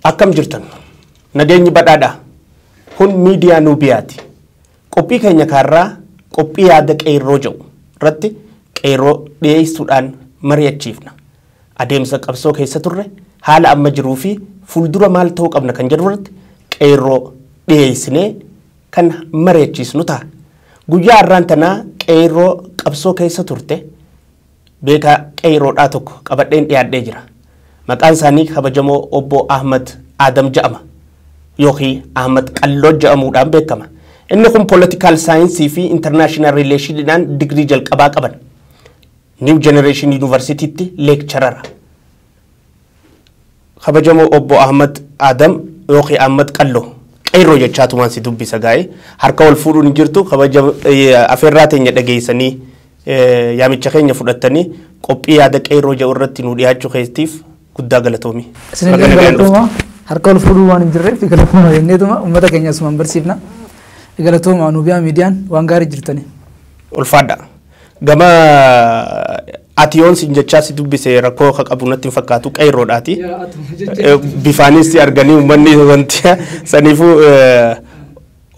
Akkam jirtan nageenyi badhaadha kun miidiyaa Nubiyaati qophii keenya kaarraa qophii yaada qeerroo jedhu irratti qeerroo dhiyeessuudhaan mari'achiifna adeemsa qabsoo keessa turre haala amma jiruu fi fuuldura maal ta'uu qabna kan jedhu irratti qeerroo dhiyeessinee kan mari'achiisnu ta'a guyyaa har'aan tanaa qeerroo qabsoo keessa turte beeka qeerroodhaa tokko qabadheen dhiyaadhee jira maqaan isaanii kabajamoo obbo Ahmad Aadam jedhama yookiin Ahmad Qalloo jedhamuudhaan beekama inni kun political science fi international relationidhaan degree jalqabaa qaban New Generation University'tti lecturer kabajamoo obbo Ahmad Aadam yookiin Ahmad Qalloo qeerroo jechaatumaan si dubbisa gaa'e harka wal fuudhuun jirtu kabajamoo afeerraa teenya dhageessanii yaamicha keenya fudhattanii qophii yaada qeerroo jedhu irratti nu dhiyaachuu keessaniif guddaa galatoomi. Harka wal fuudhuu waan hin jirreef galatooma jenneetuma uummata keenya asumaan barsiifna. Galatooma Nubiyaa miidiyaan waan gaarii jirtani. Ulfaadha. Gama atiyoon sin jechaa si dubbise rakkoo ka qabu natti hin fakkaatu qeerroodhaati. Bifaanis si arganii uummanni wanti saniifuu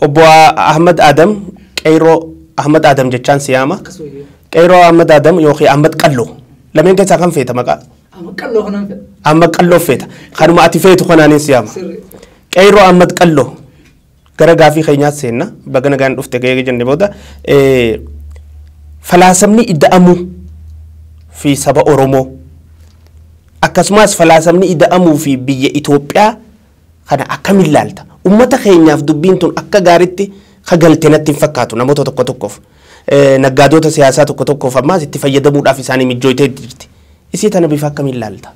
obbo Ahmad Aadam qeerroo Ahmad Aadam jechaan si yaama. Qeerroo Ahmad Aadam yookiin Ahmad Qalloo lameen keessaa kan feeta maqaa? Ahmad Qalloo feeta. Kanuma ati feetu kanaanin si yaama. Qeerroo Ahmad Qalloo gara gaafii keenyaas seenna bagana gaan dhufte ga'ee jenne booda falaasamni ida'amuu fi saba Oromoo akkasumas falaasamni ida'amuu fi biyya Itoophiyaa kana akkamiin ilaalta uummata keenyaaf dubbiin tun akka gaariitti kagaltee natti hin fakkaatu namoota tokko tokkoof naggaadota siyaasaa tokko tokkoof ammaas itti fayyadamuudhaaf isaanii mijjooytee jirti. Isii tana bifa akkamiin ilaalta?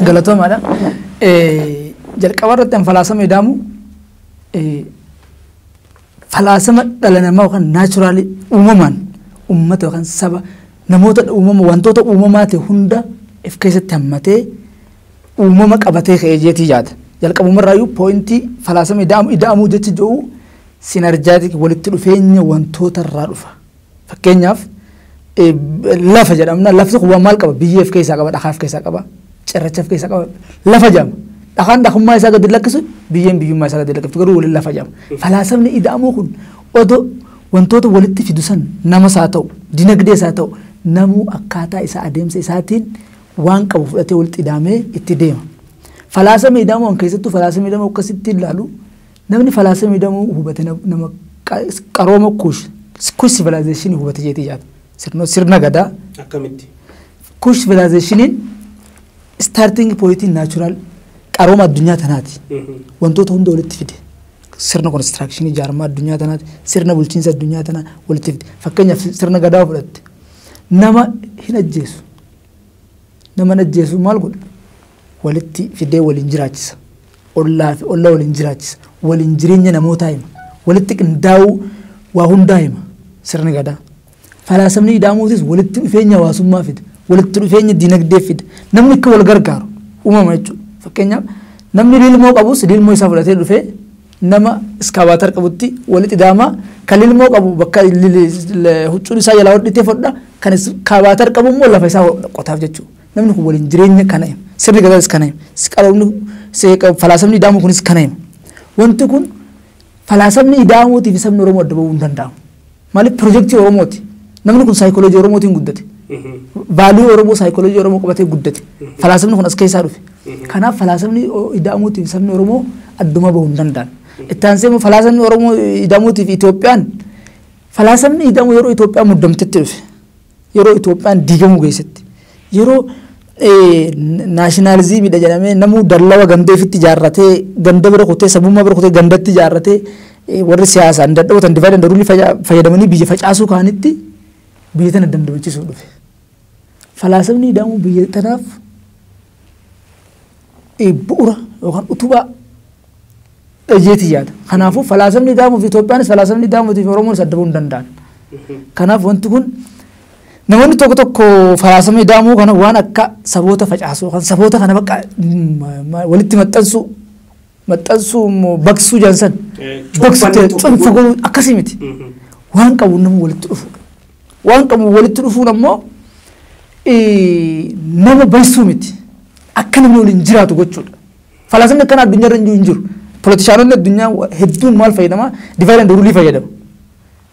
Galatoomaadha. Jalqaba irratti an falaasama ida'amu falaasama dhala namaa yookaan naachuraali uumamaan uummata yookaan saba namoota uumama wantoota uumamaa ta'e hunda if keessatti hammatee uumama qabatee ka'ee jeetii yaada. Jalqabumarraayyuu poointii falaasama ida'amuu jechi jedhu sinerjaatik walitti dhufeenya wantoota irraa dhufa. Fakkeenyaaf lafa jedhamna lafti kun waan maal qaba biyyeef keessaa qaba dhaqaaf keessaa qaba cirrachaaf keessaa qaba lafa jedhama dhaqaan dhaqummaa isaa gadi lakkisu biyyeen biyyummaa isaa gadi lakkiftu garuu waliin lafa jedhama falaasamni ida'amuu kun odoo wantoota walitti fidu san namas haa ta'u dinagdees haa ta'u namuu akkaataa isaa adeemsa isaatiin waan qabu fudhatee walitti ida'amee itti deema falaasama ida'amuu keessattuu falaasama ida'amuu akkasitti ilaalu namni falaasama ida'amuu hubate nama qarooma kuush civilization hubate jeetii jaata. Sirna gadaa akkamitti kush civilizationiin starting point natural qarooma addunyaa tanaati wantoota hunda walitti fide sirna construction ijaarama addunyaa tanaati sirna bulchiinsa addunyaa tanaa walitti fide fakkeenyaaf sirna gadaa fudhatte nama hin ajjeesu nama ajjeesu maal godha walitti fidee waliin jiraachisa ollaa waliin jiraachisa waliin jireenya namootaa hima walitti qindaa'uu waa hundaa hima sirna gadaa. Falaasamni ida'amuutis walitti dhufeenya hawaasummaa fida walitti dhufeenya dinagdee fida namni akka wal gargaaru uumama jechuudha fakkeenyaaf namni lilmoo qabus lilmoo isaa fudhatee dhufee nama iskaabaatara qabutti walitti ida'ama kan lilmoo qabu bakka huccuun isaa jalaa hodhitee fodha kan iskaabaatara qabu immoo lafa isaa qotaaf jechuudha namni kun waliin jireenya kana hima sirni gadaas kana hima falaasamni ida'amuu kunis kana hima wanti kun falaasamni ida'amuutiif sabni Oromoo adda bahuu hin danda'amu maaliif piroojeektii Oromooti. Namni kun saayikooloojii Oromootiin guddate. Vaaluu Oromoo saayikooloojii Oromoo qabatee guddate. Falaasamni kun as keessaa dhufe. Kanaaf falaasamni ida'amuutiif sabni Oromoo adduma bahuu hin danda'an. Itti aansee falaasamni Oromoo ida'amuutiif Itoophiyaan falaasamni ida'amuu yeroo Itoophiyaan muddamtetti dhufe. Yeroo Itoophiyaan diigamuu geessetti. Yeroo naashinaalizimiidha jedhamee namuu dallawa gandeefitti ijaarratee ganda bira kutee sabummaa bira kutee gandatti ijaarratee warri siyaasaan dadhabatan divaayidii daruulii fayyadamanii biyya facaasuu kaanitti biyya tana dandamachisuu dhufe. Falaasamni ida'amuu biyya tanaaf bu'uura yookaan utubaa dhajeetii yaada. Kanaafuu falaasamni ida'amuuf Itoophiyaanis falaasamni ida'amuutiif Oromoonis adda bahuu hin danda'an. Kanaaf wanti kun namoonni tokko tokko falaasamni ida'amuu kana waan akka saboota facaasuu yookaan saboota kana bakka walitti maxxansuu baqsuu jansan baqsitee cunfu godhuu akkasii miti. Waan qabu nama walitti dhufuudha. Waan qabu walitti dhufuun ammoo nama baysuu miti akka namni waliin jiraatu gochuudha. Falaasamni akkana addunyaa irra hin jiru. Politishaanonni addunyaa hedduun maal fayyadama? Divide and rule fayyadamu.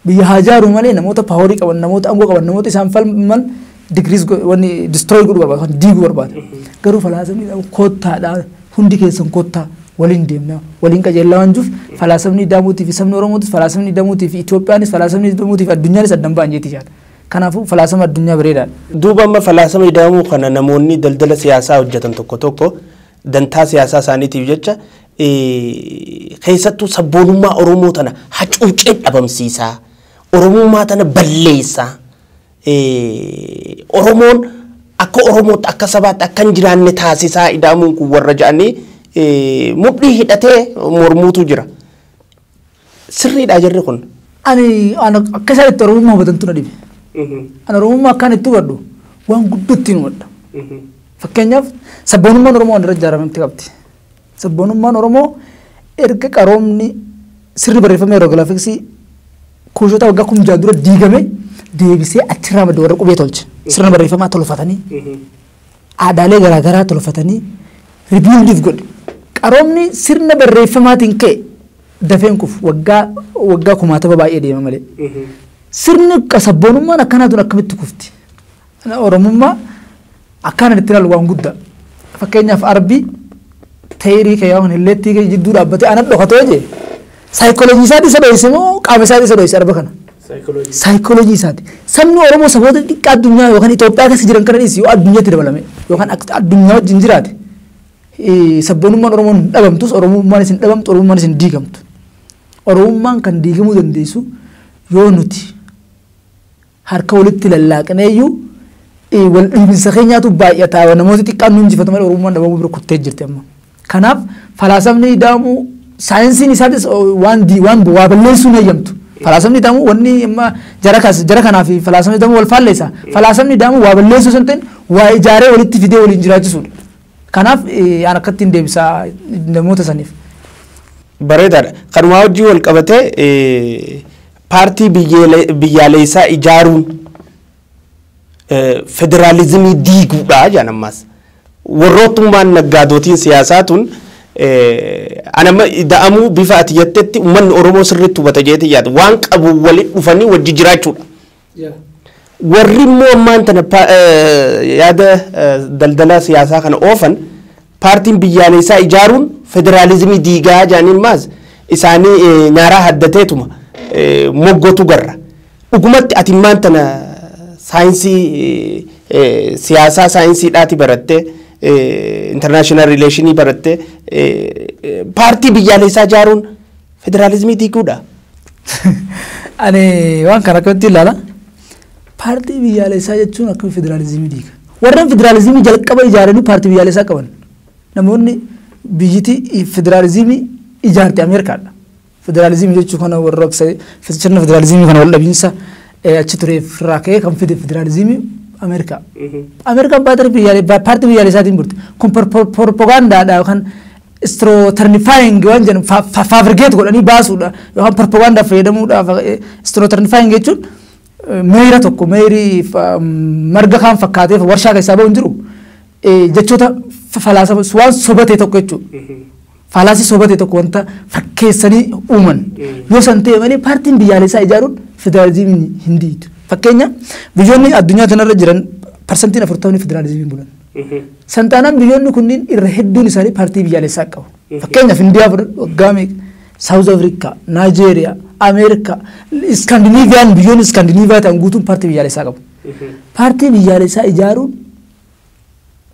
Biyya haa ijaaru malee namoota paaworii qaban, namoota aangoo qaban, namoota isaan falman degrees wanni destroy godhuu barbaada, diiguu barbaada. Garuu falaasamni kottaadha hundi keessan kottaa waliin deemna, waliin qajeellaa waan jiruuf falaasamni daamuutii fi sabni Oromootis, falaasamni daamuutii fi Itoophiyaanis, falaasamni daamuutii fi addunyaanis addan ba'an jeetii jaala. Kanaafuu falaasama addunyaa bareedaadha. Duuba amma falaasama daamuu kana namoonni daldala siyaasaa hojjetan tokko tokko dantaa siyaasaa isaaniitiif jecha keessattuu sabboonummaa Oromoo tana hacuucee dhabamsiisaa, Oromummaa tana balleessaa, Oromoon akka Oromootti akka sabaatti akka hin jiraanne taasisaa idaamuun kun warra jedhanii mudhii hidhatee mormuutu jira. Sirriidha jirri kun. Ani akka isaanitti Oromummaa hubatantu na dhibe. Ani Oromummaa akkaan itti hubadhu waan guddootti hin hubadha. Fakkeenyaaf sabboonummaan Oromoo waan irra ijaaramte qabdi. Sabboonummaan Oromoo erga qaroomni sirri barreeffamee hierogilaafiksii kuushota waggaa 16 dura diigame deebisee achirraa madda warra qubee tolche. Sirna barreeffamaa tolfatanii aadaalee garaagaraa tolfatanii ribiildiif godhe. Qaroomni sirna barreeffamaatiin ka'e dafeen kufu waggaa 1000 baay'ee deema malee. Sirni sabboonummaan akkanaatuun akkamitti kufti. Oromummaa akkaan itti ilaalu waan guddaa. Fakkeenyaaf arbii teerii kee waan hilleettii kee jidduu dhaabbatee ana dhokatoo jee saayikooloojii isaati isa dho'ise moo qaama isaati isa dho'ise arba kana. Saayikooloojii isaati. Sabni Oromoo saboota xiqqaa addunyaa yookaan Itoophiyaa keessa jiran kana dhiisi yoo addunyaatti dabalame yookaan addunyaa wajjin jiraate sabboonummaan Oromoon hin dhabamtus Oromummaan isin dhabamtu Oromummaan isin diigamtu. Oromummaan kan diigamuu dandeessu yoo nuti harka walitti lallaaqneeyyuu wal dhiibinsa keenyaatu baay'ataa namoota xiqqaan nu injifatu malee Oromummaan dhabamuu bira kuttee jirti amma. Kanaaf falaasamni daamuu saayinsiin isaatis waan waa balleessuu hin eeyyamtu. Falaasamni daamuu wanni amma jara kanaa fi falaasamni daamuu wal faalleessa. Falaasamni daamuu waa balleessuu san ta'in waa ijaaree walitti fidee waliin jiraachisuudha. Kanaaf aan akkatti hin deebisaa namoota saniif. Bareedaadha. Kanumaa wajjin wal qabatee paartii biyyaalessaa ijaaruun federaalizimii diiguudha jedhan ammas. Warroottummaan naggaadotiin siyaasaatuun anama da'amuu bifa ati jettetti uummanni Oromoo sirriitti hubata jeetii yaada. Waan qabu walitti dhufanii wajji jiraachuudha. Warri immoo ammaan tana yaada daldala siyaasaa kana oofan paartiin biyyaalessaa ijaaruun federaalizimii diigaa jedhaniin maas isaanii nyaaraa haddateetuma moggotu garra. Dhugumatti ati ammaan tana saayinsii siyaasaa saayinsiidhaati barattee international relationii barattee paartii biyyaalessaa ijaaruun federaalizimii diiguudha. Ani waan kana akkamitti ilaala? Paartii biyyaalessaa jechuun akkam federaalizimii diiga. Warreen federaalizimii jalqaba ijaaranii paartii biyyaalessaa qaban. Namoonni biyyiti federaalizimii ijaarte Ameerikaadha. Federaalizimii jechuun kana warra sirna federaalizimii kana wal dhabiinsa achi ture irraa ka'ee kan fide federaalizimii Ameerikaa. Ameerikaan paartii biyyaalessaatiin burte. Kun propagaandaadha yookaan stroternifying waan jedhan faafirgeet godhanii baasuudha yookaan propagaandaa fayyadamuudhaaf stroternifying jechuun meeyira tokko meeyrii marga kaan fakkaatee warshaa keessaa bahu hin jiru jechoota falaasama waan sobatee tokko jechuudha. Falaasii sobatee tokko wanta fakkeessanii uuman yoo san ta'e malee paartiin biyyaalessaa ijaaruun federaalizimii hin diidu. Fakkeenya biyyoonni addunyaa kanarra jiran parsantiin 40 federaalizimii bulan. Santaanaan biyyoonni kunniin irra hedduun isaanii paartii biyyaalessaa qabu. Fakkeenyaaf Indiyaa fudhadhu waggaa meeqa South Africa, Nigeria, America, Scandinavian biyyoonni Scandinavia ta'an guutuun paartii biyyaalessaa qabu. Paartii biyyaalessaa ijaaruun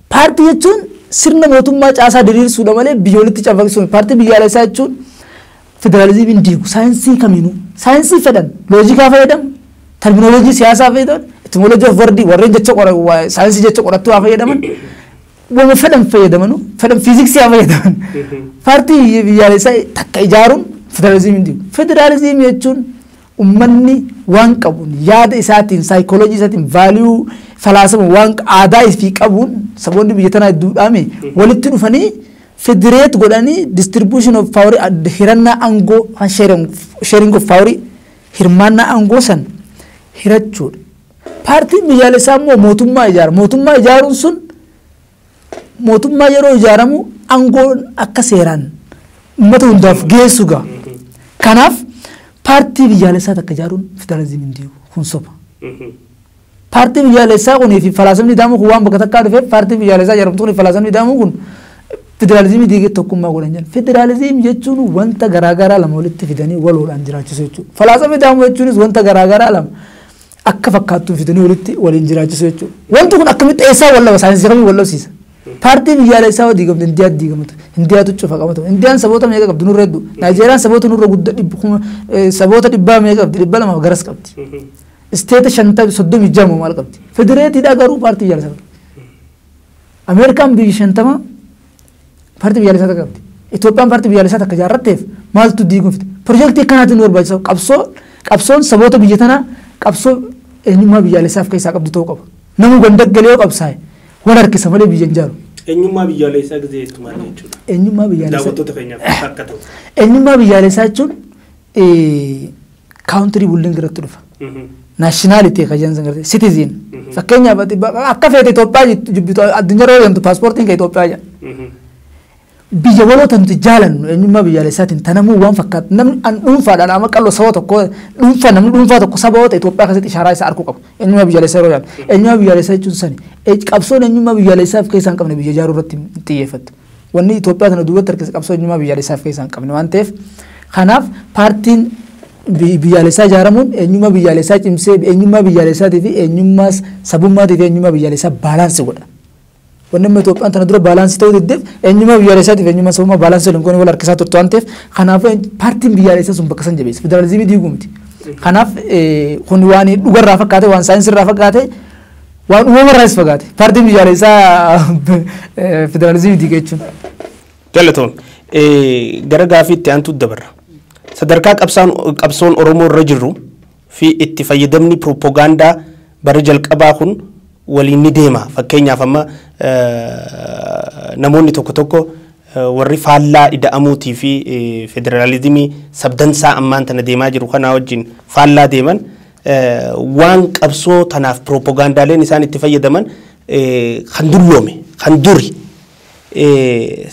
paartii jechuun sirna mootummaa caasaa diriirsuudha malee biyyoolitti cafaqsuun paartii biyyaalessaa jechuun federaalizimiin diigu saayinsii kamiinuu saayinsii fedhan loojikaa fayyadamu terminoloojii siyaasaa fayyadaman etimoloojii of wordii warreen jecha saayinsii jecha qorattuu haa fayyadaman wama fedhan fayyadamanu fedhan fiiziksii haa fayyadaman paartii biyyaalessaa takka ijaaruun federaalizimiin diigu federaalizimii jechuun ummanni waan qabuun yaada isaatiin saayikooloojii isaatiin vaaliyuu falaasama waan aadaa ifii qabuun saboonni biyya tanaa hedduudhaame walitti dhufanii federate godhanii distribution of power hirannaa aangoo sharing of power hirmaannaa aangoo san hirachuudha. Paartiin biyyaalessaa immoo mootummaa ijaara. Mootummaa ijaaruun sun mootummaa yeroo ijaaramu angoon akka seeraan uummata hundaaf geessu gaa. Kanaaf paartii biyyaalessaa takka ijaaruun federaalizimiin diigu kun soba. Paartii biyyaalessaa kunii fi falaasamni daamu kun waan bakka takkaa dhufeef paartii biyyaalessaa ijaaramtu kun falaasamni daamu kun federaalizimii diigee tokkummaa godhan jedhan. Federaalizimii jechuun wanta garaagaraa lama walitti fidanii waloodhaan jiraachisuu jechuudha. Falaasamni daamu jechuunis wanta garaagaraa lama akka fakkaattuu fidanii waliin jiraachisuu jechuudha. Wanti kun akkamitti eessaa wallaba saayinsii kamii wallabsiisa. Paartii biyyaalessaa waa diigamte Indiyaatti diigamte. Indiyaatu cufa qabata. Indiyaan saboota meeqa qabdi nurra hedduu. Naayijeeriyaan saboota nurra guddaa saboota dhibbaa meeqa qabdi 200 garas qabdi. Isteeta 36 maal qabdi. Federeetiidhaa garuu paartii biyyaalessaa qabdi. Ameerikaan biyyi 50 paartii biyyaalessaa takka qabdi. Itoophiyaan paartii biyyaalessaa takka ijaarratteef maaltu diigumfite. Piroojeektii akkanaatiin nu barbaachisa. Qabsoon saboota biyya tanaa qabsoo eenyummaa biyyaalessaaf keessaa qabdu ta'uu qaba. Namuu gandaggalee yoo qabsaa'e waan harkisa malee biyya hin jaaru. Eenyummaa biyyaalessaa gizeetu maal jechuudha? Eenyummaa biyyaalessaa. Daawwattoota keenyaaf akka ta'u. Eenyummaa biyyaalessaa jechuun kaawuntirii bulliin irratti dhufa. Naashinaalitii kan jennan gartee sitiziin. Fakkeenyaaf akka feete Itoophiyaa jibbitu addunyaa irra deemtu paaspoortiin kan Itoophiyaa jedha. Biyya waloota nuti jaalannu eenyummaa biyyaalessaatiin tanamuu waan fakkaatu namni dhuunfaadhaan amma qalloo saba tokko namni dhuunfaa tokko saboota Itoophiyaa keessatti ishaaraa isaa arguu qabu. Eenyummaa biyyaalessaa yeroo jaallu. Eenyummaa biyyaalessaa jechuun sani. Qabsoon eenyummaa biyyaalessaaf keessaa hin qabne biyya ijaaruu irratti xiyyeeffatu. Wanni Itoophiyaa tana duubatti harkisa qabsoo eenyummaa biyyaalessaaf keessaa hin qabne waan ta'eef kanaaf paartiin biyyaalessaa ijaaramuun eenyummaa biyyaalessaa cimsee eenyummaa biyyaalessaatii fi eenyummaa sabummaatii fi eenyummaa biyyaalessaa baalaansi godha. Wanni amma Itoophiyaan tana dura baalaansi ta'uu diddeef eenyummaa biyyaalessaatii fi eenyummaa sabummaa baalaansi waliin goonee wal harkisaa turte waan ta'eef kanaaf paartiin biyyaalessaa sun bakka san jabeessa federaalizimii diiguu miti. Kanaaf kun waan dhugarraa fakkaate waan saayinsirraa fakkaate waan uumamarraas fakkaate paartiin biyyaalessaa federaalizimii diiga jechuun. Galatoon gara gaafiitti aantu dabarra. Sadarkaa qabsoon Oromoo irra jirru fi itti fayyadamni piroopagaandaa bara jalqabaa kun waliin ni deema. Fakkeenyaaf amma namoonni tokko warri faallaa ida'amuutii fi federaalizimii sabdansaa ammaan tana deemaa jiru kanaa wajjin faallaa deeman waan qabsoo tanaaf piroopagaandaaleen isaan itti fayyadaman kan dulloome kan duri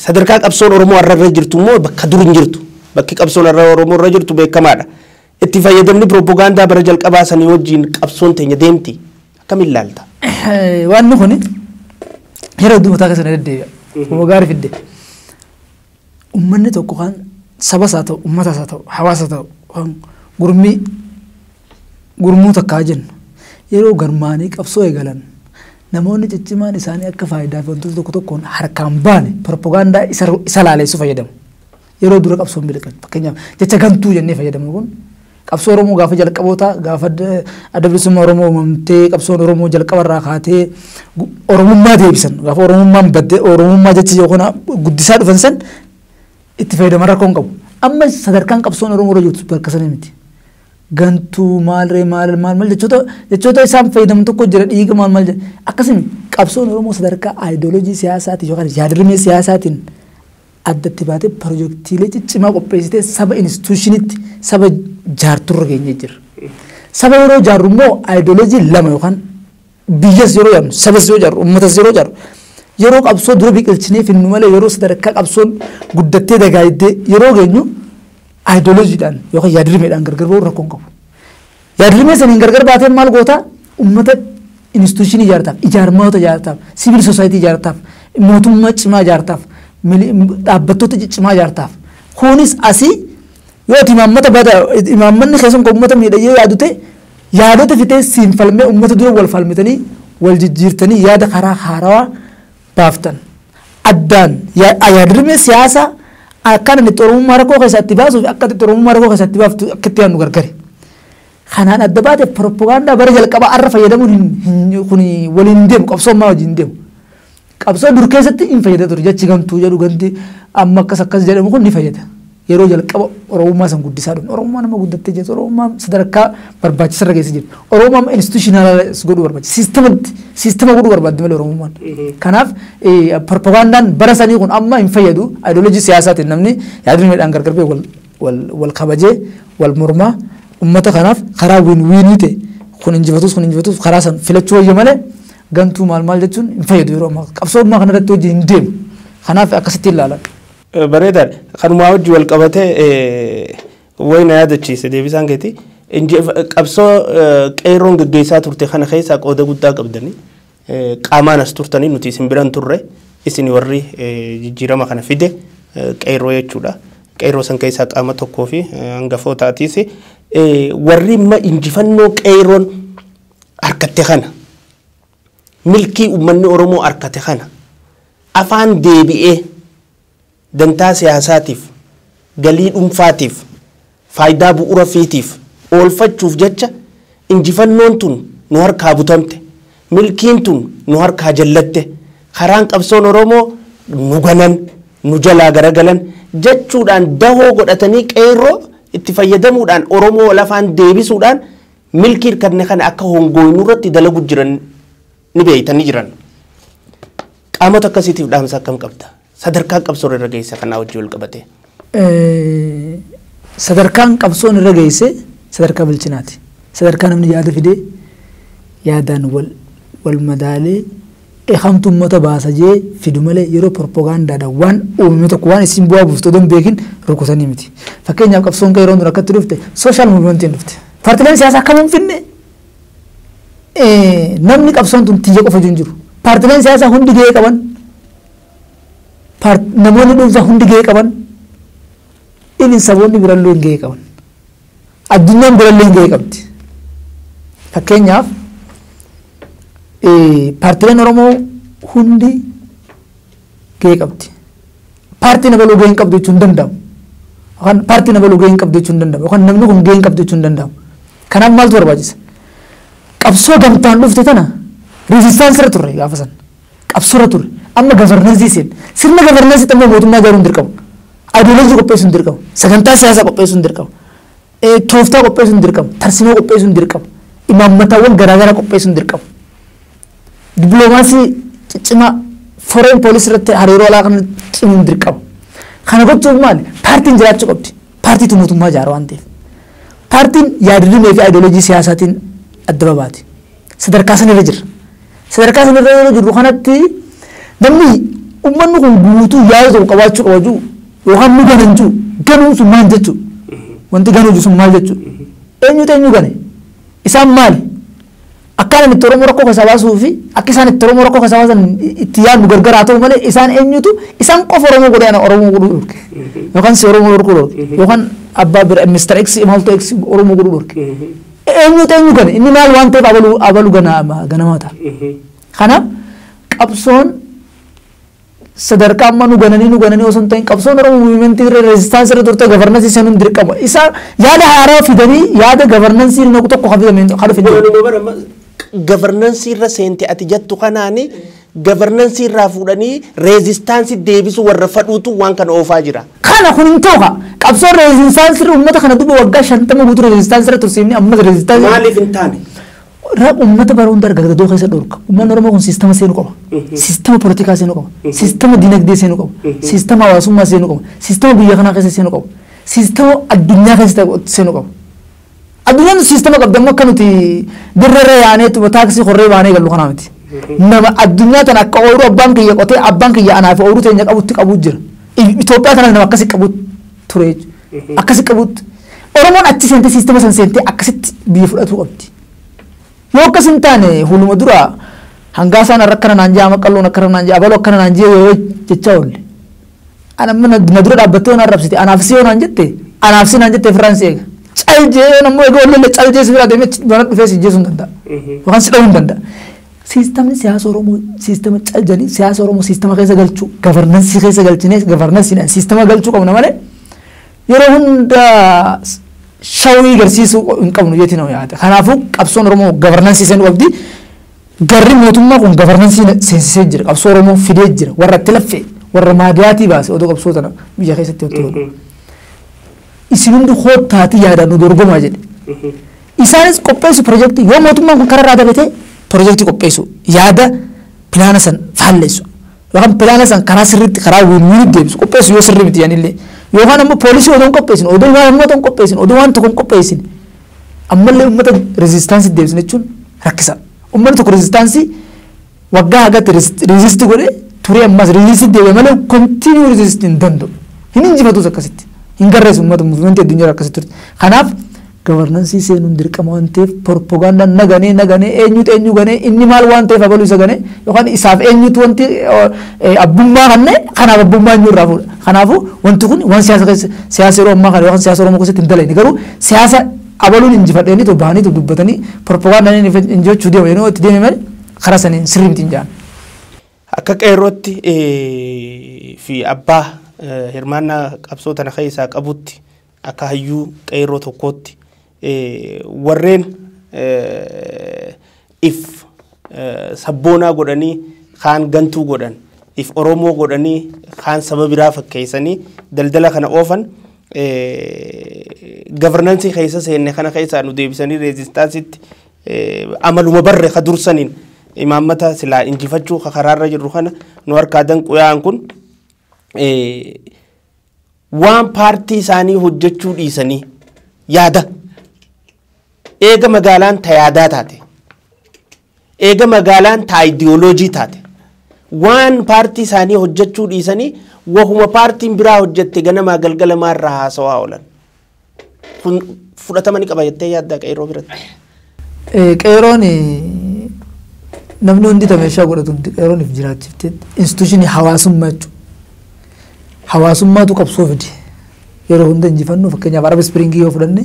sadarkaa qabsoon Oromoo irra jirtu immoo bakka dur hin jirtu. Bakki qabsoon Oromoo irra jirtu beekamaadha. Itti fayyadamni piroopagaandaa bara jalqabaa sanii wajjin qabsoon teenya deemti. Akkamiin ilaalta? Waan kun yeroo duubataa keessatti deddeebi'a. Kuma gaarii fidde. Uummanni tokko kan sabas haa ta'u, uummatas haa ta'u, hawaasa ta'u, kan gurmuu takkaa jennu yeroo garmaanii qabsoo eegalan namoonni ciccimaan isaanii akka faayidaa fi wantoota tokko tokkoon harkaan baane piroopagaandaa isa laaleessu fayyadamu. Yeroo dura qabsoon miliqan fakkeenyaaf jecha gantuu jennee fayyadamu kun qabsoo Oromoo gaafa jalqaboota gaafa adda bilisummaa Oromoo uumamtee qabsoon Oromoo jalqabarraa kaatee Oromummaa deebisan gaafa Oromummaan badde Oromummaa jechi yookaan guddisaa dhufan san itti fayyadaman rakkoon qabu. Amma sadarkaan qabsoon Oromoo irra jirtu bakka sana miti. Gantuu maal jechoota isaan fayyadamu tokko jira dhiiga maal akkasumi qabsoon Oromoo sadarkaa aayidooloojii siyaasaatiin yookaan yaadrimee siyaasaatiin addatti baatee piroojeektiilee ciccimaa qopheessitee saba instituushinitti saba jaarturra geenyee jira. Saba yeroo jaarru immoo aayidooloojii lama yookaan biyyas yeroo jaarru sabas yeroo jaarru uummatas yeroo jaarru yeroo qabsoo dura biqilchinee finnu malee yeroo sadarkaa qabsoon guddattee dagaayiddee yeroo geenyu aayidooloojiidhaan yookaan yaadrimeedhaan gargar ba'uu rakkoon qabu. Yaadrimee saniin gargar baatee maal goota uummata instituushinii ijaartaaf ijaarmaata ijaartaaf siviil soosaayitii ijaartaaf mootummaa cimaa ijaartaaf dhaabbattoota ciccimaa ijaartaaf kunis asii yoo imaammanni keessumaa uummata miidhayyee yaadu ta'e yaadota fitee siin falmee uummata dura wal falmitanii wal jijjiirtanii yaada karaa haarawaa baaftan addaan yaadrimee siyaasaa akkaan inni Oromummaa rakkoo keessatti baasuuf akka itti Oromummaa rakkoo keessatti baaftu akka itti yaadnu gargari. Kanaan adda baatee piroopagaandaa bara jalqabaa arra fayyadamuun kun waliin deemu qabsoommaa wajjin deemu. Qabsoo dur keessatti hin fayyada ture jechi gantuu jedhu ganti amma akkas jedhamu kun ni fayyada. Yeroo jalqaba Oromummaa san guddisaa dhufu. Oromummaa nama guddattee jirtu Oromummaa sadarkaa barbaachisarra geessa jirtu. Oromummaa institutionaalaayis godhuu barbaachisa. Siistama godhuu barbaadde malee Oromummaan. Kanaaf piroopagaandaan bara sanii kun amma hin fayyadu. Aayidooloojii siyaasaatiin namni yaadrimeedhaan gargar ba'e wal kabajee wal mormaa uummata kanaaf karaa wiinii ta'e kun injifatus karaa san filachuu wayya malee gantuu maal jechuun hin fayyadu yeroo ammaa qabsoommaa kanarratti hojii hin deemu Kanaaf akkasitti ilaalan. Bareedaa kanumaa wajji wal qabatee wayna yaadachiise deebisaan keetii qabsoo qeerroon gaggeessaa turte kana keessaa qooda guddaa qabdanii qaamaan as turtanii nuti isin biran turre isin warri jijjiirama kana fide qeerroo jechuudha. Qeerroo san keessaa qaama tokkoo fi hangafootaatiis warri injifannoo qeerroon harkatte kana milkii uummanni Oromoo harkate kana afaan deebi'ee dantaa siyaasaatiif galii dhuunfaatiif faayidaa bu'uura fiitiif oolfachuuf jecha injifannoon tun nu harkaa butamte milkiin tun nu harkaa jallatte karaan qabsoon Oromoo nu ganan nu jalaa garagalan jechuudhaan dahoo godhatanii qeerroo itti fayyadamuudhaan Oromoo lafaan deebisuudhaan milkii kanneen kana akka hongooyinuu irratti dalagu jiran ni beeytanii jiran. Qaamota akkasiitiif dhaamsa akkam qabda? Sadarkaa qabsoon irra geesse kanaa wajji wal qabate. Sadarkaan qabsoon irra geesse sadarkaa bilchinaati. Sadarkaa namni yaada fidee yaadaan wal madaalee eegamtu uummata baasa jee fidu malee yeroo propagaandaadhaan waan uumame tokko waan isin bu'aa buuftu odoo hin beekin rukutanii miti. Fakkeenyaaf qabsoon qeerroon dura akkatti dhufte sooshaal muuvimentiin dhufte. Paartileen siyaasaa akkamiin finne namni qabsoon tun tiyya qofa hin jiru. Paartileen siyaasaa hundi gahee qaban namoonni dhuunfaa hundi gahee qaban inni saboonni birallee gahee qaban addunyaan birallee gahee qabdi. Fakkeenyaaf paartileen Oromoo hundi gahee qabdi. Paartiin abaluu gahee hin qabdu jechuun hin danda'amu. Yookaan paartiin abaluu gahee hin qabdu jechuun hin danda'amu. Yookaan namni kun gahee hin qabdu jechuun hin danda'amu. Kanaaf maaltu barbaachisa? Qabsoo gamtaan dhufte tana rezistaansi irra turre gaafa san qabsoo irra turre amma gavarnansii seen sirna gavarnansii tammoo mootummaa ijaaruun dirqama. Adeemsa qopheessuun dirqama. Sagantaa siyaasaa qopheessuun dirqama. Tooftaa qopheessuun dirqama. Tarsimoo qopheessuun dirqama. Imaammataawwan garaagaraa qopheessuun dirqama. Dippiloomaasii ciccimaa foreen poolisii irratti hariiroo alaa kan cimuun dirqama. Kana gochuuf maali? Paartiin jiraachuu qabdi. Paartiitu mootummaa ijaara waan ta'eef. Paartiin yaadrimee fi ayidooloojii siyaasaatiin adda babaati. Sadarkaa sanarra jira. Sadarkaa sanarra yeroo jirru kanatti namni uummanni kun guutuu yaada tokko qabaachuu qabaju yookaan nu ganan jechuu ganuun sun maal jechuu wanti ganuu sun maal jechuu eenyu gane isaan maali akkaan itti Oromoo rakkoo keessa baasuu fi akka isaan itti Oromoo rakkoo keessa baasan itti yaadnu gargaraa ta'u malee isaan eenyutu isaan qofa Oromoo godhee Oromoo godhuu dhorke yookaan si Oromoo dhorkuu dhorke yookaan abbaa bira Mr. X imaaltu X Oromoo godhuu dhorke eenyu gane inni maal waan ta'eef abalu ganamaa ta'a. Kanaaf qabsoon sadarkaa amma nu gananii osoo hin ta'in qabsoon Oromoo muuvimentii reezistaansii irra turte gavarnansii seenuun dirqama. Isaan yaada haaraa fidanii yaada gavarnansii inni tokko hafidame. Gavarnansii irra seente ati jettu kanaani gavarnansii irraa fuudhanii reezistaansii deebisuu warra fadhuutu waan kana oofaa jira. Kana kun hin ta'u qabsoon reezistaansii uummata kana duuba waggaa 50 guutuu reezistaansii irra tursiifni amma reezistaansii. Maaliif hin taane? Ummata baruun dargaggoota keessa dhorka. Uummanni Oromoo kun siistama seenuu qaba. Siistama poolitikaa seenuu qaba. Siistama dinagdee seenuu qaba. Siistama hawaasummaa seenuu qaba. Siistama biyya kanaa keessa seenuu qaba. Siistama addunyaa keessa seenuu qaba. Addunyaan siistama qabdi amma akka nuti dirree yaanee taaksii horree baanee gallu kanaa miti. Nama addunyaa tana akka ooyiruu abbaan kiyya qotee abbaan kiyya anaaf ooyiruu teenya qabutti qabu jira. Itoophiyaa kana nama akkasii qabu ture. Akkasii qabutti. Oromoon achi seentee siistama san seentee akkasitti biyya fudhatuu qabdi. Yoo akkas hin taane huluma dura hangaasaan akkana naan jaa maqalloon akkana naan jaa abaloo akkana naan jee yoo jechaa oolle. Anamma na dura dhaabbattee waan arrabsite anaaf si yoo naan jette anaaf si naan jette firaan si eega. Caljee nammoo egaa oolle caljee si biraa deemee mana dhufee si jeesuu hin danda'a. Yookaan si dhahuu hin danda'a. Siistamni siyaasa Oromoo siistama caljanii siyaasa Oromoo siistama keessa galchuu gavarnansii keessa galchinee gavarnansiidhaan siistama galchuu qabna malee yeroo hunda shawii garsiisuu hin qabnu jetti nama yaada. Kanaafuu qabsoon Oromoo gavarnansii seenuu qabdi. Garri mootummaa kun gavarnansii seensisee jira. Qabsoo Oromoo fidee jira. Warra itti laffee warra maadiyaatii baase odoo qabsoo tana biyya keessatti itti godhu. Isin hundi hoottaatii yaadaan nu dorgomaa jedhe. Isaanis qopheessu piroojeektii yoo mootummaan kun karaa irraa dabatee piroojeektii qopheessu yaada pilaana san faalleessu. Yookaan pilaana san karaa sirriitti karaa win deebisu qopheessu yoo sirrii miti yaanillee. Yookaan ammoo poolisii odoo hin qopheessin odoo waan uummata hin qopheessin odoo waan tokko hin qopheessin ammallee uummata reezistaansii deebisne jechuun rakkisa. Uummanni tokko reezistaansii waggaa hagatti reezistii godhee turee ammas riiliisii deebi'e malee kontiinuu riiliisii hin danda'u. Hin injifatus akkasitti. Hin garreessu uummata muuvimentii addunyaa akkasitti turte. Kanaaf gavarnansii seenuun dirqama waan ta'eef propagandaan naganee eenyu ganee inni maal waan ta'eef abaluu isa ganee yookaan isaaf eenyutu wanti abbummaa kannee kanaaf abbummaa eenyu irraa fuudha. Kanaafuu wanti kun waan siyaasa yeroo ammaa kana yookaan siyaasa Oromoo keessatti hin dalagne garuu siyaasa abaluun injifadheenii to bahanii to dubbatanii propagandaan injifachuu deemu yeroo itti deeme malee karaa saniin sirrii miti hin jaan. Akka qeerrootti fi abbaa hirmaannaa qabsoo tana keessaa qabutti akka hayyuu qeerroo tokkootti warreen if sabboonaa godhanii kaan gantuu godhan if Oromoo godhanii kaan saba biraa fakkeessanii daldala kana oofan gavarnansii keessa seenne kana keessaa nu deebisanii reezistaansitti amaluma barre ka dursaniin imaammata silaa injifachuu karaarra jirru kana nu harkaa danquyaan kun waan paartii isaanii hojjechuu dhiisanii yaada eega magaalaan ta yaadaa taate eega magaalaan ta ideoloojii taate waan paartii isaanii hojjechuu dhiisanii wahuma paartiin biraa hojjette ganamaa galgala maarraa haasawaa oolan kun fudhatamanii qaba jettee yaaddaa qeerroo biratti. Qeerroon namni hundi tameeshaa godhatu qeerroon if jiraachifte instituushinii hawaasummaa jechuudha. Hawaasummaatu qabsoo fide yeroo hunda injifannoo fakkeenyaaf Arab Spring yoo fudhanne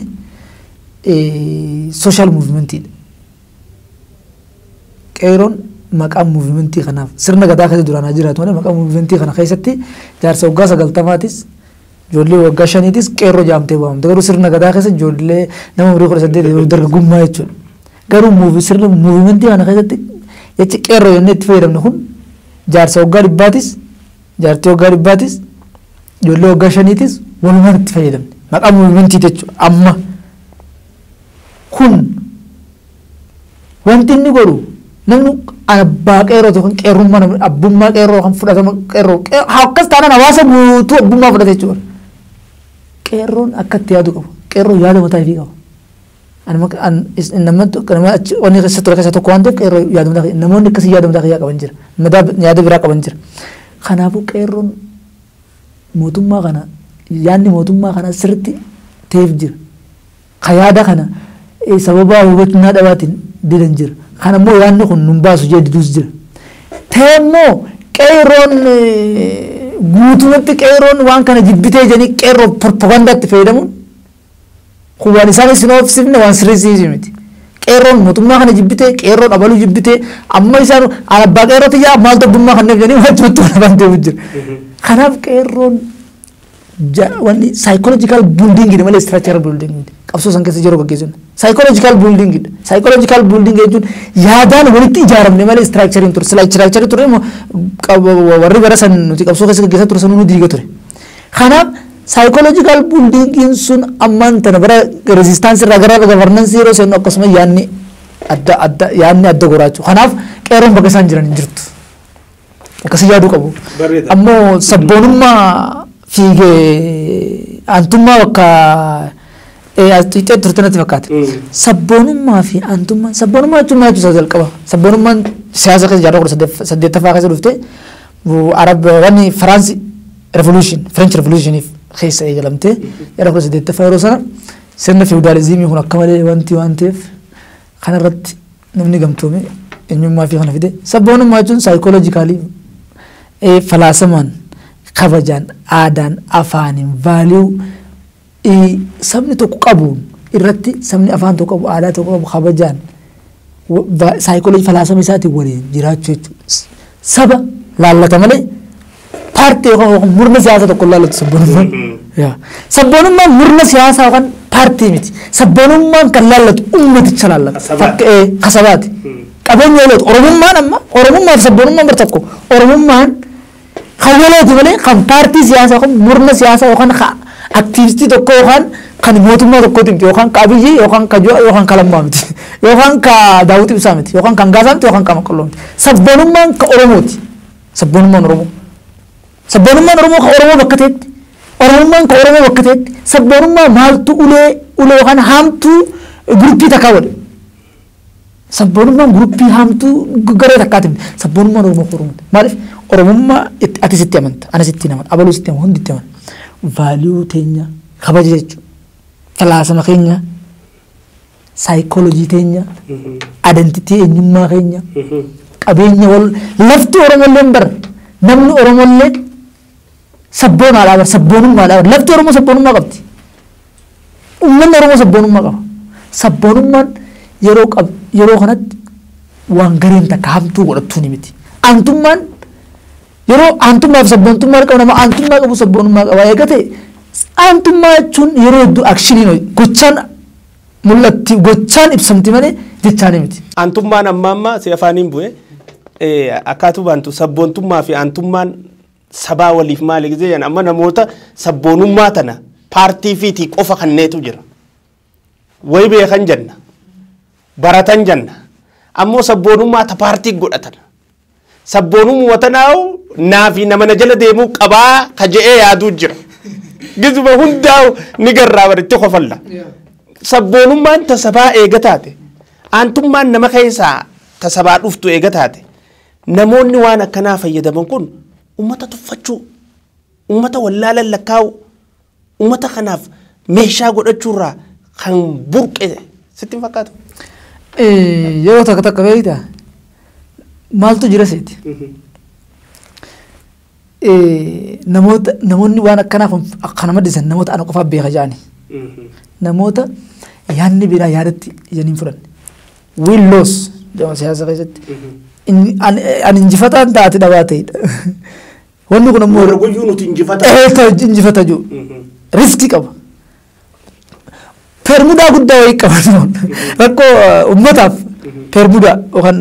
social movementidha. Qeerroon maqaan movementii kanaaf sirna gadaa keessa duraan jiraatu malee maqaan movementii kana keessatti jaarsa waggaa 90 ijoollee waggaa 5 qeerroo jaamtee waamte garuu sirna gadaa keessa ijoollee nama umurii 18 dargaggummaa jechuudha. Garuu sirna movementii kana keessatti jechi qeerroo yennee itti fayyadamne kun jaarsa waggaa 100 jaartii waggaa 100 ijoollee waggaa 5 walumaan itti fayyadamne maqaa movementii jechuudha. Amma kun wanti inni godhu namni abbaa qeerroo tokko qeerrummaa abbummaa qeerroo kan fudhatama qeerroo akkas taanaan hawaasa guutuu abbummaa fudhate jechuudha. Qeerroon akka itti yaadu qabu qeerroo yaada mataa ifii qaba. Wanni keessa tokko waan ta'eef qeerroo yaada mataa namoonni akkasii yaada mataa qaban jira yaada biraa qaban jira. Kanaafuu qeerroon mootummaa kana yaadni mootummaa kana sirriitti ta'eef jira. Ka yaada kana sababa hubannaa dhabaatiin didan jira. Kana immoo yaadni kun nun baasu jee diduus jira. Teemmoo qeerroon guutumatti qeerroon waan kana jibbitee jedhanii qeerroo propagaandaatti fayyadamuun waan isaan isin oofsifne waan sirrii miti. Qeerroon mootummaa kana jibbitee qeerroon abaluu jibbitee amma isaan abbaa qeerrooti yaa maaltu abbummaa kanneef jedhanii wajjumatti waan afaan ta'uuf jira. Kanaaf qeerroon wanni psychological building malee structural building qabsoo san keessa yeroo gaggeessuun psychological building psychological building jechuun yaadaan walitti ijaaramne malee structuring ture structuring ture warri bara san nuti qabsoo keessa gaggeessaa ture sanuu nu diiga ture. Kanaaf psychological building sun ammaan tana bara resistance irraa gara governance yeroo seennu akkasuma yaadni adda goraachuu. Kanaaf qeerroon bakka isaan jiran hin jirtu. Akkasii yaaduu qabu. Ammoo sabboonummaa fiigee antummaa bakka xixiqqee turtanatti fakkaate. Sabboonummaa fi antummaa sabboonummaa jechuun maal jechuudha jalqaba. Sabboonummaan siyaasa keessa jaarraa 18ffaa keessa dhufte Arab wanni Firaansi revolution French revolutioniif keessa eegalamte jaarraa 18ffaa yeroo sana sirna feudalizimii kun akka malee wanti waan ta'eef kanarratti namni gamtoome eenyummaa fi kana fide. Sabboonummaa jechuun psychologically falaasamaan kabajaan aadaan afaaniin vaaliyuu sabni tokko qabuun irratti sabni afaan tokko qabu aadaa tokko qabu kabajaan saayikoolojii falaasama isaatiin waliin jiraachuu jechuudha. Saba laallata malee paartii yookaan murna siyaasaa tokko laallatu sabboonummaan. Sabboonummaan murna siyaasaa yookaan paartii miti. Sabboonummaan kan laallatu ummaticha laallata. Kasabaati. Qabeenya walooti. Oromummaan amma Oromummaa fi sabboonummaan bar tokko Oromummaan kan walooti malee kan paartii siyaasaa yookaan murna siyaasaa yookaan aktiivistii tokko yookaan kan mootummaa tokkooti miti yookaan qabiyyee yookaan kajoo yookaan kalammaa miti yookaan ka daawwiti ibsaa miti yookaan kan gaasaa miti yookaan kan maqalloo miti. Sabboonummaan ka Oromooti. Sabboonummaan Oromoo. Sabboonummaan Oromoo ka Oromoo bakka ta'etti. Oromummaan ka Oromoo bakka ta'etti. Sabboonummaa maaltu ulee yookaan haamtuu gurupii takkaa godhe. Sabboonummaan guruppii haamtuu garee takkaati miti. Sabboonummaan Oromoo Oromooti. Maaliif Oromummaa ati sitti amanta, ana sitti amanta, abaluu sitti amanta, hundi sitti amanta. Vaaliyuu teenya kabaja jechuudha. Falaasama keenya, saayikoolojii teenya, identitii eenyummaa keenya, qabeenya wal lafti Oromolleen bara namni Oromollee sabboonaadhaa bara sabboonummaadhaa bara lafti Oromoo sabboonummaa qabdi. Uummanni Oromoo sabboonummaa qaba. Sabboonummaan yeroo kanatti waan gareen takka hamtuu godhattuu ni miti. Aantummaan yeroo aantummaa fi sabboontummaa qabu nama aantummaa qabu sabboonummaa qaba eegate aantummaa jechuun yeroo hedduu akshiniin gochaan mul'atti gochaan ibsamti malee jechaan miti. Aantummaan amma si afaaniin bu'e akkaatuu baantu sabboontummaa fi aantummaan sabaa waliif maali gisee jedhan amma namoota sabboonummaa tana paartii fiitii qofa kanneetu jira. Wayi beekan jenna. Baratan jenna. Ammoo sabboonummaa ta paartii godhatan. Sabboonummaa tanaawu naafi nama na jala deemuu qabaa ka je'ee yaaduu jira. Gizuma hundaa'u ni garraa baritti qofalla. Sabboonummaan ta sabaa eega taate. Aantummaan nama keessaa ta sabaa dhuftu eega taate. Namoonni waan akkanaa fayyadaman kun ummata tuffachuu, ummata wallaalan lakkaa'u, ummata kanaaf meeshaa godhachuurraa kan burqe sitti fakkaatu. Yeroo takka takka beektaa maaltu jira seeti. Namoonni waan akkanaaf akkana maddisan namoota ana qofaaf beeka jedhani. Namoota yaadni biraa yaadatti ijaniin fudhanne. Will loss jedhama siyaasa keessatti. Ani injifataan taate dhabaa ta'edha. Wanni kun ammoo guyyuu nuti injifata jiru. Riskii qaba. Permudaa guddaa wayii qaba. Rakkoo ummataaf permudaa yookaan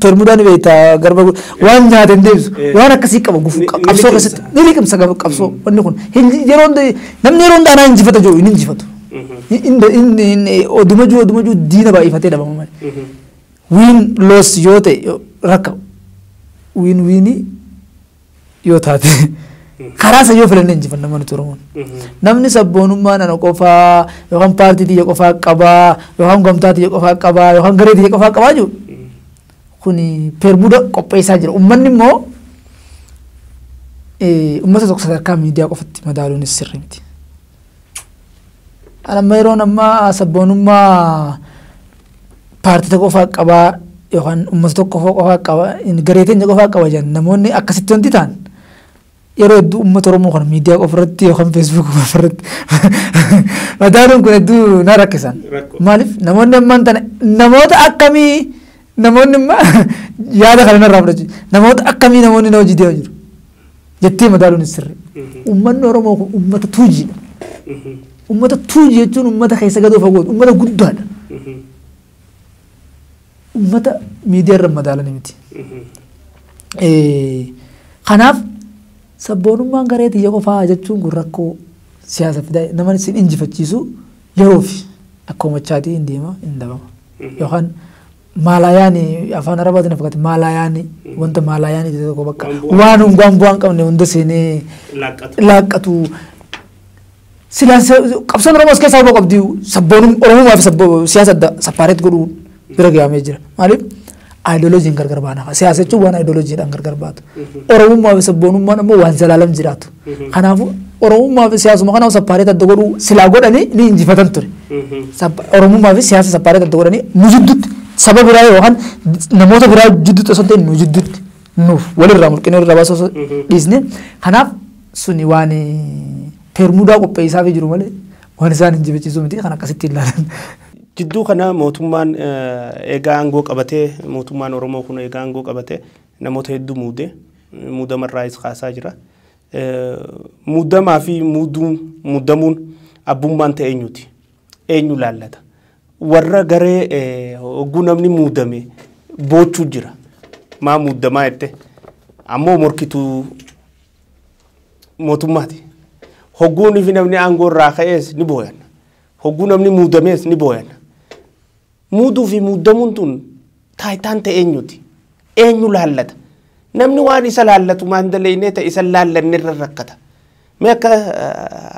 permudaa ni beektaa garba waan nyaate hin deebisu waan akkasii qaba gufuu qabsoo keessatti ni liqimsa qabsoo wanni kun namni yeroo hundaa anaa injifata jiru hin injifatu. Oduma jiru diina baay'ifatee dhabama malee. Win loss yoo ta'e rakka win yoo taate karaa isa yoo filannee injifanna namni Oromoon. Namni sabboonummaan ana qofaa yookaan paartii tiyya qofaa qabaa yookaan gamtaa tiyya qofaa qabaa yookaan garee tiyya qofaa qabaa jiru. Kuni permuda qopheessaa jira. Uummanni immoo uummata tokko sadarkaa miidiyaa qofatti madaaluun sirrii miti. Amma yeroo ammaa sabboonummaa paartii tokko qofaa qabaa yookaan uummata tokko qofaa qabaa garee teenya qofaa qabaa jiran namoonni akkasitti wanti ta'an yeroo hedduu uummata Oromoo kana miidiyaa qofarratti yookaan feesbuuk qofarratti madaaluun kun hedduu na rakkisan. Maaliif namoonni ammaan tana namoota akkamii namoonni yaada kana narraa fudhachuu namoota akkamii namoonni na hojii deemaa jiru jettee madaaluun sirrii. Uummanni Oromoo kun uummata tuujiidha. Uummata tuujii jechuun uummata keessa gadoo fagootu uummata guddaadha. Uummata miidiyaa irra madaalanii miti. Kanaaf sabboonummaan garee tiyya qofaa jechuun kun rakkoo siyaasa fidaa nama isin injifachiisu yeroo fi akkuma chaatii hin deema hin dabama. Yookaan maalayaani afaan arabaatiin fakkaate maalayaani wanta maalayaani tokko bakka waan hungaan bu'aan qabne hunda seenee laaqqatu. Qabsoon Oromoo keessaa hubaa qabdi sabboonum Oromummaa fi siyaasa sappaareet godhuun bira gahamee jira. Maaliif aayidoloojiin gargar baana. Siyaasa jechuun waan aayidoloojiidhaan gargar baatu. Oromummaa fi sabboonummaan ammoo waan zalaalam jiraatu. Kanaafuu Oromummaa fi siyaasuma kanaaf sappaareet adda godhuu silaa godhanii ni injifatan ture. Oromummaa fi siyaasa sappaareet adda godhanii nu jidduutti saba biraa yookaan namoota biraa jidduutti osoo ta'e nu jidduutti nuuf walirraa mulqinee walirraa baasuu dhiisne. Kanaaf suni waan permudaa qopheessaa jiru malee waan isaan injifachiisu miti kan akkasitti ilaalan. Jidduu kana mootummaan egaa aangoo qabatee mootummaan Oromoo kun egaa aangoo qabatee namoota hedduu muudamarraa is kaasaa jira. Muudamaa fi muudamuun abbummaan ta'e eenyuti? Eenyu laallata? Warra garee hogguu namni muudame boochuu jira. Maa muudamaa jette? Ammoo morkituu mootummaati. Hogguun fi namni aangoo irraa ka'ees ni booyan. Hogguu namni muudamees ni booyan. Muuduu fi muudamuun tun taayitaan ta'e eenyuti? Eenyu laallata? Namni waan isa laallatu maandaleeynee ta'e isa laallanne irra rakkata. Mee akka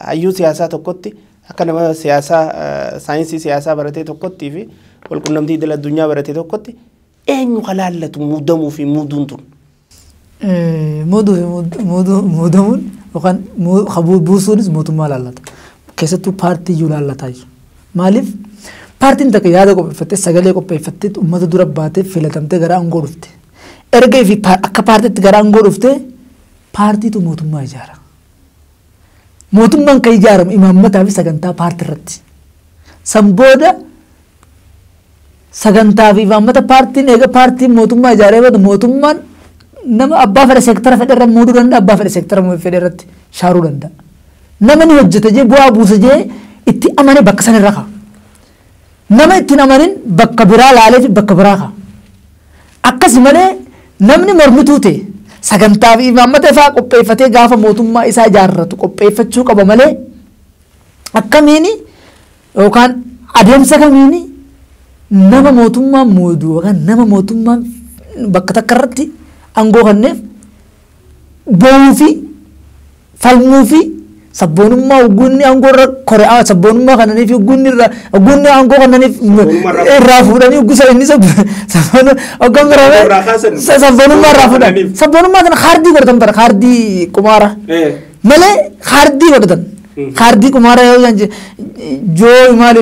hayyuu siyaasaa tokkotti akka nama siyaasaa saayinsii siyaasaa baratee tokkotti fi walqunnamtii idil addunyaa baratee tokkotti eenyu halaallatu muudamuu fi muuduun tun. Muudamuun yookaan buusuunis mootummaa laallata. Keessattuu paartii iyyuu laallataa jiru. Maaliif paartiin takka yaada qopheeffattee sagalee qopheeffattee uummata dura baatee filatamtee gara aangoo dhufte. Erga fi akka paartiitti gara aangoo dhufte paartiitu mootummaa ijaara. Mootummaan kan ijaaramu imaammataa fi sagantaa paartii irratti. San booda sagantaa fi imaammata paartiin eega paartiin mootummaa ijaaree booda mootummaan nama abbaa fedhe seektara fedhe irra muuduu danda'a, abbaa fedhe seektara fedhe irratti shaaruu danda'a. Nama ni hojjete jee bu'aa buuse jee itti amane bakka san irra ka'a. Nama ittiin amanin bakka biraa laalee fi bakka biraa ka'a. Akkasi malee namni mormituu ta'e sagantaa fi imaammata ifaa qopheeffatee gaafa mootummaa isaa ijaarratu qopheeffachuu qaba malee akkamiini yookaan adeemsa kamiini nama mootummaan muudu yookaan nama mootummaan bakka takka irratti aangoo kenneef bo'uu fi falmuu fi sabboonummaa ugunni aangoo irra kore'aa sabboonummaa kananiif ugunni aangoo kananiif irraa fuudhanii ugusa inni sabboonummaa irraa fuudhan sabboonummaa kana kaardii godhatan bara kaardii qumaara malee kaardii godhatan kaardii qumaara yoo janje joo maali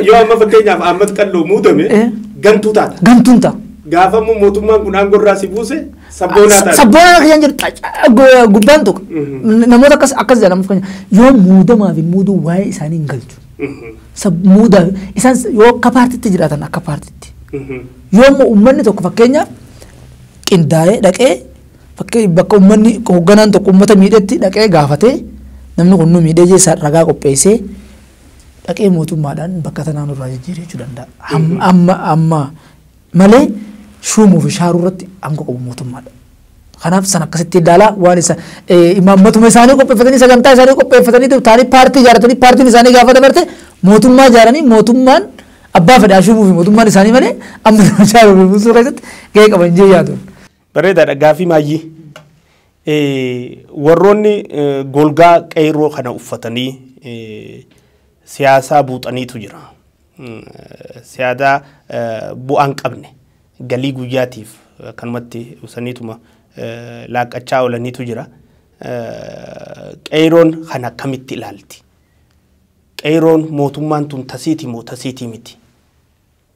yoo amma fakkeenyaaf Ahmad Qalloo muudame gantuu taata gantuun ta'a. Gaafa mootummaan kun aangoo irraa si buuse sabboonaa ta'a. Sabboonaa kan jiru gubbaan tokko namoota akkas jedhamuuf kan yoo muudamaa fi muuduu waa'ee isaanii hin galchu. Muudaa isaan yoo akka paartiitti jiraatan akka paartiitti. Yoo uummanni tokko fakkeenyaaf qindaa'ee dhaqee bakka uummanni hoogganaan tokko uummata miidhetti dhaqee gaafatee namni kun nu miidhee jeessaa ragaa qopheessee dhaqee mootummaadhaan bakka tanaan irraa jijjiirachuu danda'a. Amma malee shuumuu fi shaaruu irratti aangoo qabu mootummaadha. Kanaaf san akkasitti ilaalaa waan isa imaammatuma isaanii qopheeffatanii sagantaa isaanii qopheeffatanii taanii paartii ijaaratanii paartiin isaanii gaafa dabarte mootummaa ijaaranii mootummaan abbaa fedhaa shuumuu fi mootummaan isaanii malee amma nama shaaruu fi buusuu keessatti gahee qaban jee yaadu. Bareedaadha gaafii maayyii. Warroonni golgaa qeerroo kana uffatanii siyaasaa buuxaniitu jira. Siyaasaa bu'aan qabne galii guyyaatiif kanumatti ibsaniituma laaqqachaa oolaniitu jira. Qeerroon kana akkamitti ilaalti? Qeerroon mootummaan tun tasiiti moo tasiitii miti?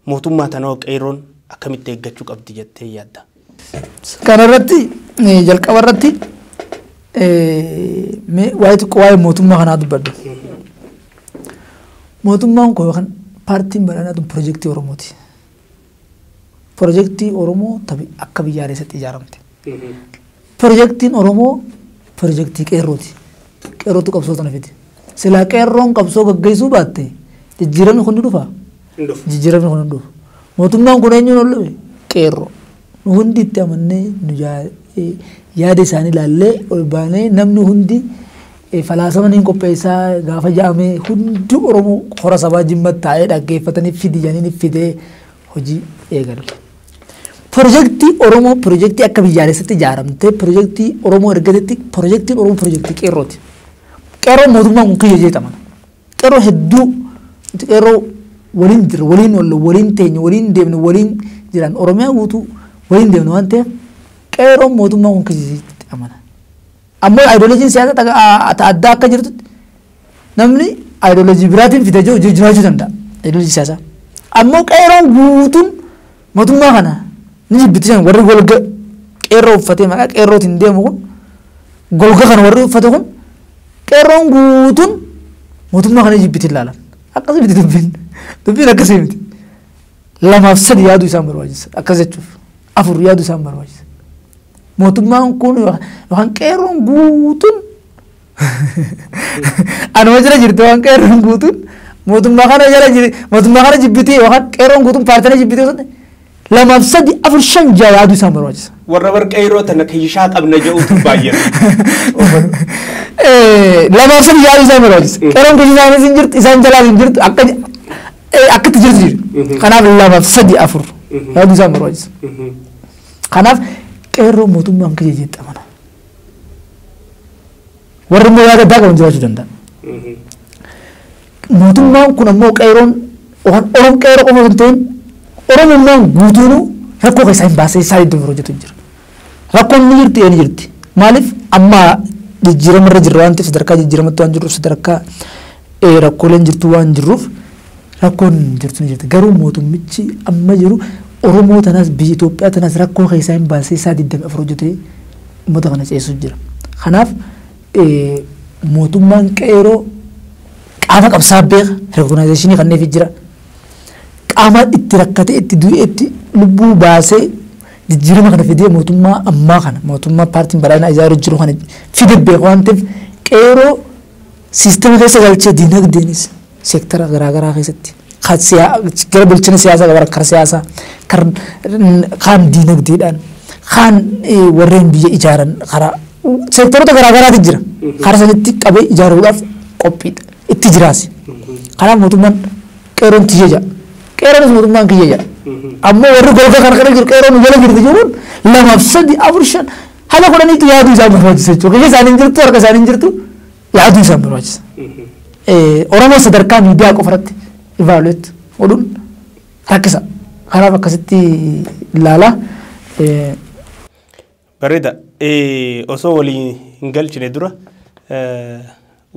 Mootummaa tanoo qeerroon akkamitti eeggachuu qabdi jettee yaadda? Kanarratti jalqaba irratti waa'ee mootummaa kanaa dubbadhu. Mootummaan kun yookaan paartiin badhaadhaa tun piroojeektii Oromooti. Piroojeektii Oromoo akka biyyaalessaatti ijaaramte. Piroojeektiin Oromoo piroojeektii qeerrooti. Qeerrootu qabsoo tana fide. Silaa qeerroon qabsoo gaggeessuu baatte jijjiiramni kun ni dhufa. Jijjiiramni kun ni dhufa. Mootummaan kun eenyuun ol dhabe? Qeerroo. Hundi itti amannee yaada isaanii ilaallee ol baanee namni hundi falaasama niin qopheessaa gaafa ja'amee hundi Oromoo hora sabaa jimmatti taa'ee dhaggeeffatanii fidiyanii fidee hojii eegalu. Piroojeektii Oromoo piroojeektii akka biyyaalessaatti ijaaramte piroojeektii Oromoo ergatetti piroojeektiin Oromoo piroojeektii qeerrooti. Qeerroon mootummaan kun kiyya jeetaman. Qeerroo hedduu qeerroo waliin jira waliin oolla waliin teenya waliin deemne waliin jiran Oromiyaa guutuu waliin deemne waan ta'eef qeerroon mootummaan kun kiyya jeetaman. Ammoo ayidooloojiin siyaasaa addaa akka jirtutti namni ayidooloojii biraatiin fitee jiraachuu danda'a. Ayidooloojii siyaasaa. Ammoo qeerroon guutuun mootummaa kana ni jibbitisan warri golga qeerroo uffatee maqaa qeerrootiin deemu kun golga kana warri uffate kun qeerroon guutuun mootummaa kana jibbiti ilaalan. Akkasii miti dubbiin akkasii miti. Lamaaf sadi yaaduu isaan barbaachisa. Akkas jechuuf afur yaaduu isaan barbaachisa. Mootummaan kun yookaan qeerroon guutuun anuma jira jirti waan qeerroon guutuun mootummaa kana jala jiri mootummaa kana jibbitii yookaan qeerroon guutuun paartii jibbitii osoo lamaaf sadi afur shan ja'a yaaduu isaan barbaachisa. Warra bar qeerroo tana kiishaa qabna jedhuutu baay'ee. Lamaaf sadi yaaduu isaan barbaachisa. Qeerroon kiishaa isaanis hin jirtu isaan jalaa hin jirtu akkatti jirtu jiru. Kanaaf lamaaf sadi afur yaaduu isaan barbaachisa. Kanaaf qeerroo mootummaan kiyya jeexamana. Warri immoo yaada addaa qaban jiraachuu danda'a. mootummaan kun ammoo qeeroon Oromoo qeeroo qofa hin ta'in Oromummaan guutuun rakkoo keessaa hin baasee isaa iddoo biroo hojjetu jira. Rakkoon ni jirti ni jirti. Maaliif amma jijjiiramarra jirra waan ta'eef sadarkaa jijjiiramatti waan jirruuf sadarkaa rakkooleen jirtu waan jirruuf rakkoon jirtu ni jirti. Garuu mootummichi amma jiru Oromoo tanaas biyya Itoophiyaa tanaas rakkoo keessaa hin baasee isaa 24 hojjetee uummata kana ceesisuuf jira. Kanaaf mootummaan qeeroo qaama qabsaa beeka rekognaayizeeshinii kanneef jira. Qaama itti rakkate itti du'eetti lubbuu baasee jijjiirama kana fidee mootummaa ammaa kana mootummaa paartiin badhaadhinaa ijaaru jiru kana fide beeku waan ta'eef qeeroo siistama keessa galchee diinagdeenis seektara garaagaraa keessatti gara bulchina siyaasaa gara kara siyaasaa kaan diinagdeedhaan kaan warreen biyya ijaaran karaa seektaroota garaagaraatu jira. Karaa sanitti qabee ijaaruudhaaf qophiidha itti jiraasi. Kanaaf mootummaan qeeroon tiyya qeeroonis mootummaan kiyya jedha. Ammoo warri golga kana jiru qeeroon jala jirti jechuun 2 3 4 5 haala godhaniitu yaaduu isaan barbaachisa jechuudha. Kiyya isaanii hin jirtu harka isaanii hin jirtu yaaduu isaan barbaachisa. Oromoo sadarkaa miidiyaa qofarratti ivaaluweet godhuun rakkisa. Kanaaf akkasitti ilaalaa. Bareeda. Osoo walii hin galchine dura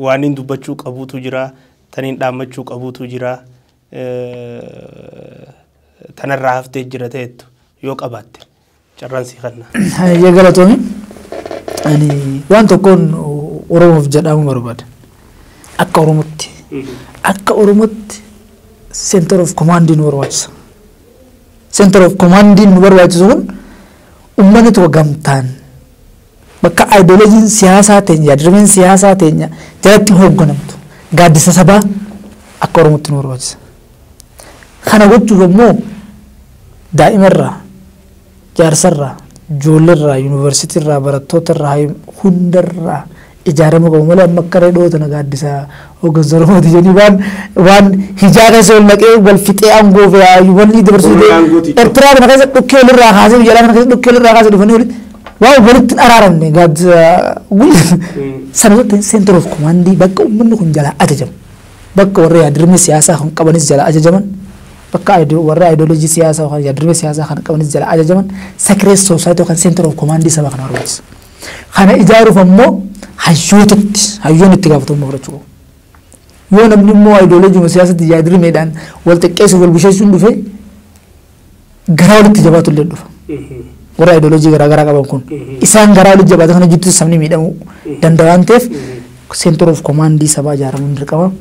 waan hin dubbachuu qabuutu jira, taniin dhaammachuu qabuutu jira. Tanarraa haftee jira ta'etu yoo qabaatte carraan si kanna. Hayyuu galatoomi. Ani waan tokkoon Oromoof jedhamu barbaada. Akka Oromootti center of command nu barbaachisa. Center of command nu barbaachisu kun uummanni tokko gamtaan bakka ideoloojiin siyaasaa teenya yaadrimeen siyaasaa teenya jalatti hoogganamtu gaaddisa sabaa akka Oromootti nu barbaachisa. Kana gochuuf ammoo daa'imarraa, jaarsarraa, ijoolleerraa, yuunivarsiitiirraa, barattootarraa hundarraa ijaarama qabu malee amma akka reedhoota na gaaddisaa hooggansa Oromooti jedhanii waan hijaa keessa ol naqee wal fixee aangoo fi walii dabarsuu Eertiraa kana keessa dhukkee olirraa kaasee biyya kana keessa dhukkee olirraa kaasee dhufanii walitti waan walitti araaramne gaaddisa sanarratti center of command bakka uummanni kun jalaa ajajamu bakka warra yaadrimee siyaasaa kan qabanis jalaa ajajaman bakka warra ideoloojii siyaasaa kan yaadrimee siyaasaa kan qabanis jalaa ajajaman sacred society kan center of command saba kana barbaachisa. Kana ijaaruuf ammoo hayyoon itti gaafatamummaa fudhachuu qabu. Yoo namni immoo ideoloojii siyaasatti yaadrimeedhaan wal xiqqeessuuf wal busheessuun dhufe garaa walitti jabaatu illee dhufa. Warra ideoloojii garaagaraa qaban kun isaan garaa walitti jabaatu kana jittu sabni miidhamuu danda'a waan ta'eef center of command sabaa ijaaramuun dirqama.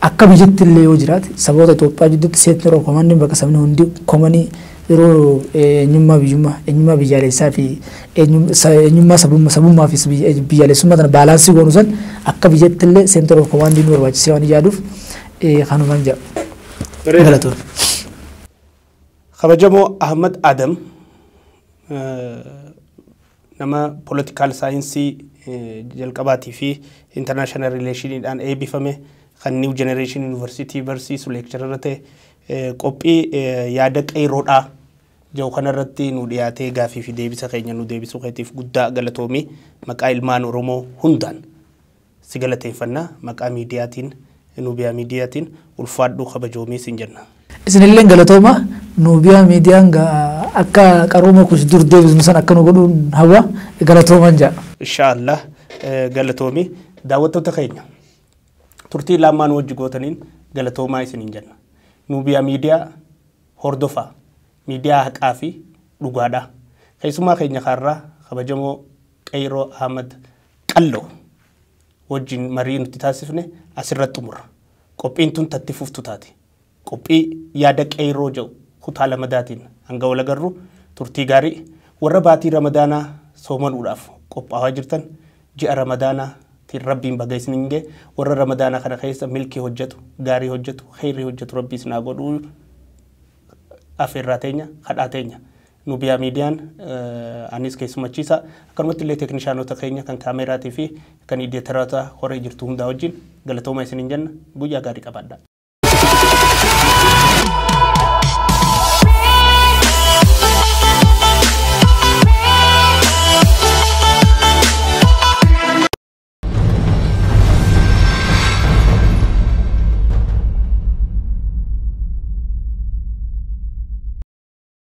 Akka biyyatti illee yoo jiraate saboota Itoophiyaa jidduutti center of command bakka sabni hundi komanii yeroo eenyummaa biyyaalessaa fi eenyummaa sabummaa fi biyyaalessummaa tana baalaansii goonu san akka biyyatti illee center of command nu barbaachisee waan ijaaruuf kanumaan jira. Galatoon. Kabajamoo Ahmad Aadam nama political science jalqabaatii fi international relationiidhaan eebbifame kan New Generation University barsiisu lecturer ta'e qophii yaada qeerroodhaa jiru kanarratti nu dhiyaatee gaafii fi deebisa keenya nu deebisuu keetiif guddaa galatoomii maqaa ilmaan Oromoo hundaan si galateeffannaa maqaa miidiyaatiin Nubiyaa miidiyaatiin ulfaadhuu kabajoomii sin jenna. Isinillee galatooma Nubiyaa miidiyaan akka qarooma kush dur deebisnu san akka nu godhuun hawwa galatooman jaa. Inshaallah galatoomii daawwattoota keenya. Turtii lamaan wajji gootaniin galatoomaa isiniin jenna. Nubiyaa miidiyaa hordofaa miidiyaa haqaa fi dhugaadhaa. Keessumaa keenya kaarraa kabajamoo Qeerroo Ahmad Qalloo wajjin marii nuti taasifne asirratti xumurra. Qophiin tun tatti fuftu taati. Qophii yaada Qeerroo jedhu kutaa lamadaatiin hanga wal agarru turtii gaarii warra baatii Ramadaanaa soomanuudhaaf qophaa'aa jirtan ji'a Ramadaanaa Rabbiin baga isiniin ga'e warra Ramadaana kana keessa milkii hojjetu gaarii hojjetu khayrii hojjetu Rabbii isin haa godhu afeerraa teenya kadhaa teenya Nubiyaa miidiyaan anis keessumachiisa akkanumatti illee teeknishaanota keenya kan kaameraatii fi kan idiyeetaraata horee jirtu hundaa wajjin galatooma isiniin jenna guyyaa gaarii qabaadhaa.